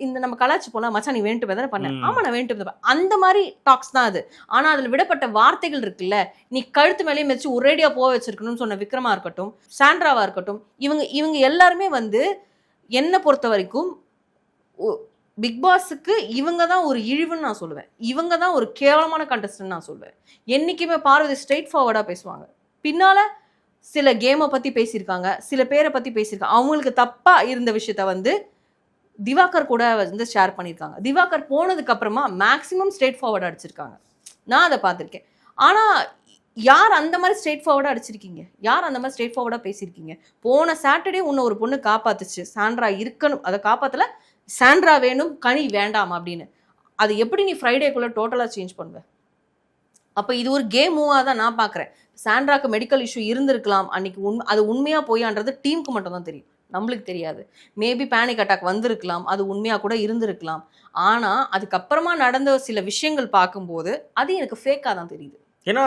இந்த நம்ம கலாச்சி போலாம் மச்சான் நீ வேண்டுமே தானே பண்ண, ஆமா நான் வேண்டுமே, அந்த மாதிரி டாக்ஸ் தான் அது. ஆனா அதுல விடப்பட்ட வார்த்தைகள் இருக்குல்ல, நீ கழுத்து மேலேயே வச்சு ஒரேடியா போக வச்சிருக்கணும்னு சொன்ன விக்ரமா இருக்கட்டும், சாண்ட்ராவா இருக்கட்டும், இவங்க எல்லாருமே வந்து என்ன பொறுத்த வரைக்கும் பிக் பாஸுக்கு இவங்க தான் ஒரு இழிவுன்னு நான் சொல்லுவேன். இவங்க தான் ஒரு கேவலமான கண்டஸ்டன்ட் நான் சொல்லுவேன். என்னைக்குமே பார்வதி ஸ்ட்ரெயிட் ஃபார்வர்டா பேசுவாங்க. பின்னால சில கேமை பத்தி பேசியிருக்காங்க, சில பேரை பத்தி பேசியிருக்காங்க. அவங்களுக்கு தப்பா இருந்த விஷயத்த வந்து திவாகர் கூட வந்து ஷேர் பண்ணியிருக்காங்க. திவாகர் போனதுக்கு அப்புறமா மேக்ஸிமம் ஸ்ட்ரெயிட் ஃபார்வர்டா அடிச்சிருக்காங்க. நான் அதை பார்த்துருக்கேன். ஆனா யார் அந்த மாதிரி ஸ்ட்ரெயிட் ஃபார்வர்டா அடிச்சிருக்கீங்க? யார் அந்த மாதிரி ஸ்ட்ரெயிட் ஃபார்வர்டா பேசியிருக்கீங்க? போன சாட்டர்டே உன்னை ஒரு பொண்ணு காப்பாத்துச்சு, சாண்ட்ரா இருக்கணும், அதை காப்பாத்தல, சாண்ட்ரா வேணும் கனி வேண்டாம் அப்படின்னு. அது எப்படி நீ ஃப்ரைடேக்குள்ள டோட்டலா சேஞ்ச் பண்ணுவ? அப்ப இது ஒரு கேம் மூவா தான் நான் பாக்குறேன். சாண்ட்ராக்கு மெடிக்கல் இஷ்யூ இருந்திருக்கலாம் அன்னைக்கு. அது உண்மையா போயான்றது டீமுக்கு மட்டும் தான் தெரியும், நம்மளுக்கு தெரியாது. மேபி பேனிக் அட்டாக் வந்திருக்கலாம், அது உண்மையா கூட இருந்திருக்கலாம். ஆனா அதுக்கப்புறமா நடந்த சில விஷயங்கள் பார்க்கும்போது அது எனக்கு ஃபேக்கா தான் தெரியுது. ஏன்னா